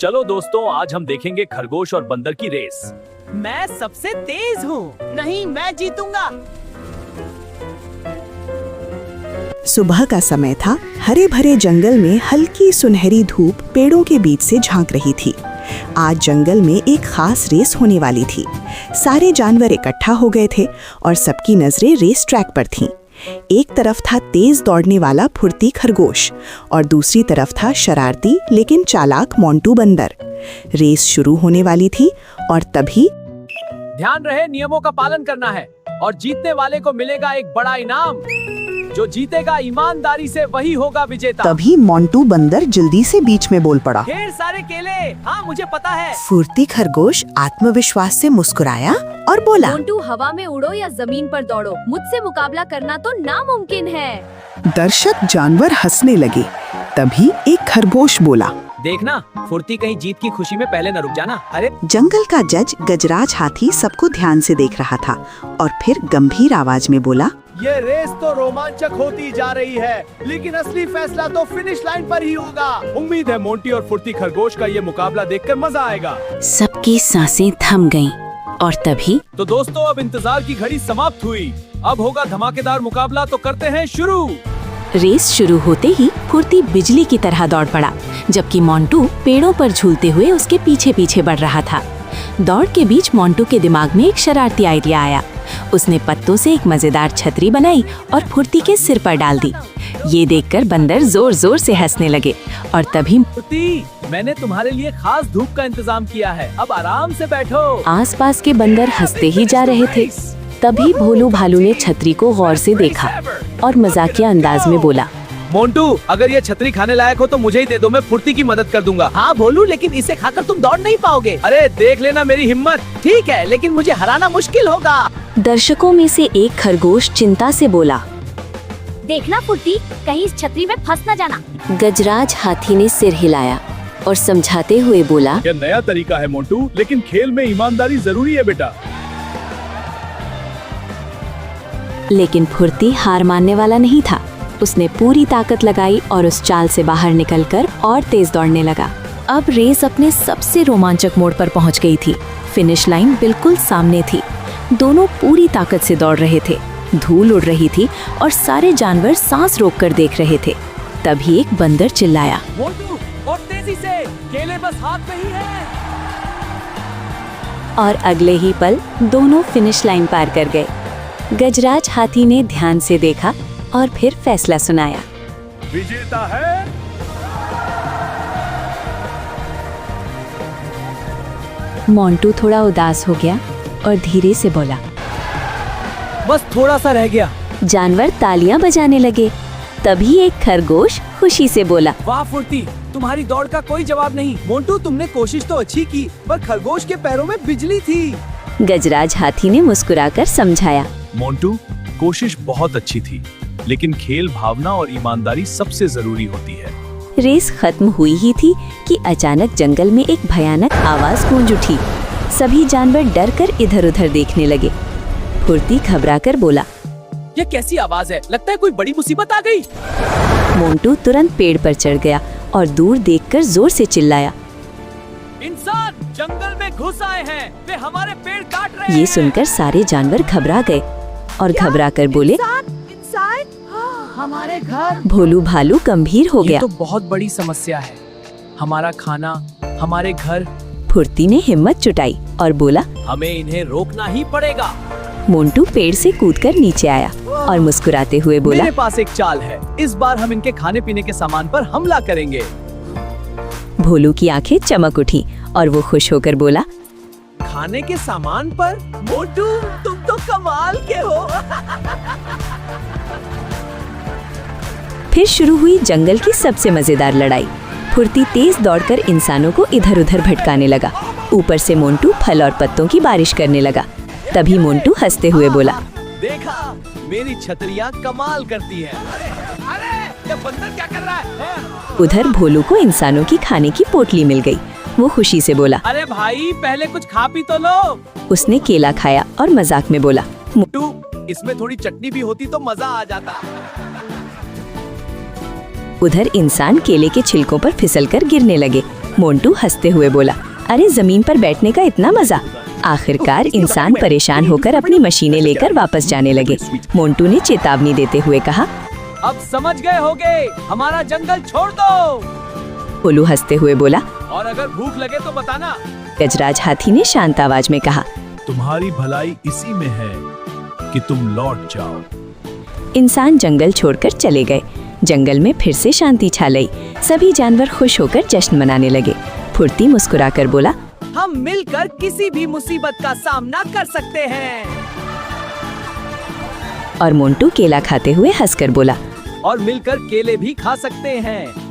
चलो दोस्तों, आज हम देखेंगे खरगोश और बंदर की रेस। मैं सबसे तेज हूँ। नहीं, मैं जीतूंगा। सुबह का समय था। हरे भरे जंगल में हल्की सुनहरी धूप पेड़ों के बीच से झांक रही थी। आज जंगल में एक खास रेस होने वाली थी। सारे जानवर इकट्ठा हो गए थे और सबकी नजरें रेस ट्रैक पर थीं। एक तरफ था तेज दौड़ने वाला फुर्ती खरगोश और दूसरी तरफ था शरारती लेकिन चालाक मोंटू बंदर। रेस शुरू होने वाली थी और तभी ध्यान रहे, नियमों का पालन करना है और जीतने वाले को मिलेगा एक बड़ा इनाम। जो जीतेगा ईमानदारी से वही होगा विजेता। तभी मोंटू बंदर जल्दी से बीच में बोल पड़ा। ढेर सारे केले। हाँ, मुझे पता है। फुर्ती खरगोश आत्मविश्वास से मुस्कुराया और बोला, मोंटू, हवा में उड़ो या जमीन पर दौड़ो, मुझसे मुकाबला करना तो नामुमकिन है। दर्शक जानवर हंसने लगे। तभी एक खरगोश बोला, देखना, फुर्ती कहीं जीत की खुशी में पहले न रुक जाना। अरे जंगल का जज गजराज हाथी सबको ध्यान से देख रहा था और फिर गंभीर आवाज में बोला, ये रेस तो रोमांचक होती जा रही है, लेकिन असली फैसला तो फिनिश लाइन पर ही होगा। उम्मीद है मोंटी और फुर्ती खरगोश का ये मुकाबला देखकर मजा आएगा। सबकी सांसें थम गईं और तभी तो दोस्तों, अब इंतजार की घड़ी समाप्त हुई। अब होगा धमाकेदार मुकाबला, तो करते हैं शुरू। रेस शुरू होते ही फुर्ती बिजली की तरह दौड़ पड़ा, जबकि मोंटू पेड़ों पर झूलते हुए उसके पीछे पीछे बढ़ रहा था। दौड़ के बीच मोंटू के दिमाग में एक शरारती आइडिया आया। उसने पत्तों से एक मजेदार छतरी बनाई और फुर्ती के सिर पर डाल दी। ये देखकर बंदर जोर जोर से हंसने लगे और तभी फुर्ती, मैंने तुम्हारे लिए खास धूप का इंतजाम किया है, अब आराम से बैठो। आसपास के बंदर हंसते ही जा रहे थे। तभी भोलू भालू ने छतरी को गौर से देखा और मजाकिया अंदाज में बोला, मोंटू, अगर ये छतरी खाने लायक हो तो मुझे ही दे दो, मैं फुर्ती की मदद कर दूंगा। हाँ भोलू, लेकिन इसे खाकर तुम दौड़ नहीं पाओगे। अरे देख लेना मेरी हिम्मत। ठीक है, लेकिन मुझे हराना मुश्किल होगा। दर्शकों में से एक खरगोश चिंता से बोला, देखना फुर्ती, कहीं इस छतरी में फंस न जाना। गजराज हाथी ने सिर हिलाया और समझाते हुए बोला, यह नया तरीका है मोंटू, लेकिन खेल में ईमानदारी जरूरी है बेटा। लेकिन फुर्ती हार मानने वाला नहीं था। उसने पूरी ताकत लगाई और उस चाल से बाहर निकलकर और तेज दौड़ने लगा। अब रेस अपने सबसे रोमांचक मोड़ पर पहुंच गई थी। फिनिश लाइन बिल्कुल सामने थी। दोनों पूरी ताकत से दौड़ रहे थे। धूल उड़ रही थी और सारे जानवर सांस रोककर देख रहे थे। तभी एक बंदर चिल्लाया, मोंटू, और तेजी से, केले बस हाथ में ही है। और अगले ही पल दोनों फिनिश लाइन पार कर गए। गजराज हाथी ने ध्यान से देखा और फिर फैसला सुनाया, विजेता है मोंटू। थोड़ा उदास हो गया और धीरे से बोला, बस थोड़ा सा रह गया। जानवर तालियां बजाने लगे। तभी एक खरगोश खुशी से बोला, वाह फुर्ती, तुम्हारी दौड़ का कोई जवाब नहीं। मोंटू, तुमने कोशिश तो अच्छी की, पर खरगोश के पैरों में बिजली थी। गजराज हाथी ने मुस्कुराकर समझाया, मोंटू, कोशिश बहुत अच्छी थी, लेकिन खेल भावना और ईमानदारी सबसे जरूरी होती है। रेस खत्म हुई ही थी कि अचानक जंगल में एक भयानक आवाज गूंज उठी। सभी जानवर डरकर इधर-उधर देखने लगे। फुर्ती घबराकर बोला, ये कैसी आवाज है? लगता है कोई बड़ी मुसीबत आ गई। मोंटू तुरंत पेड़ पर चढ़ गया और दूर देखकर जोर से चिल्लाया, इंसान जंगल में घुस आए हैं, वे हमारे पेड़ काट रहे हैं। ये सुनकर सारे जानवर घबरा गए और घबराकर बोले, हमारे घर। भोलू भालू गंभीर हो ये गया। तो बहुत बड़ी समस्या है। हमारा खाना, हमारे घर। फुर्ती ने हिम्मत जुटाई और बोला, हमें इन्हें रोकना ही पड़ेगा। मोंटू पेड़ से कूदकर नीचे आया और मुस्कुराते हुए बोला, मेरे पास एक चाल है। इस बार हम इनके खाने पीने के सामान पर हमला करेंगे। भोलू की आंखें चमक उठी और वो खुश होकर बोला, खाने के सामान पर? मोंटू, तुम तो कमाल के हो। फिर शुरू हुई जंगल की सबसे मजेदार लड़ाई। फुर्ती तेज दौड़कर इंसानों को इधर उधर भटकाने लगा। ऊपर से मोंटू फल और पत्तों की बारिश करने लगा। तभी मोंटू हंसते हुए बोला, देखा, मेरी छतरियाँ कमाल करती हैं। अरे, ये बंदर क्या कर रहा है? उधर भोलू को इंसानों की खाने की पोटली मिल गई। वो खुशी से बोला, अरे भाई, पहले कुछ खा पी तो लो। उसने केला खाया और मजाक में बोला, मोंटू, इसमें थोड़ी चटनी भी होती तो मजा आ जाता। उधर इंसान केले के छिलकों पर फिसलकर गिरने लगे। मोंटू हंसते हुए बोला, अरे जमीन पर बैठने का इतना मजा। आखिरकार इंसान परेशान होकर अपनी मशीनें लेकर वापस जाने लगे। मोंटू ने चेतावनी देते हुए कहा, अब समझ गए होगे, हमारा जंगल छोड़ दो। उल्लू हंसते हुए बोला, और अगर भूख लगे तो बताना। गजराज हाथी ने शांत आवाज में कहा, तुम्हारी भलाई इसी में है कि तुम लौट जाओ। इंसान जंगल छोड़कर चले गए। जंगल में फिर से शांति छा गई। सभी जानवर खुश होकर जश्न मनाने लगे। फुर्ती मुस्कुराकर बोला, हम मिलकर किसी भी मुसीबत का सामना कर सकते हैं। और मोंटू केला खाते हुए हंसकर बोला, और मिलकर केले भी खा सकते हैं।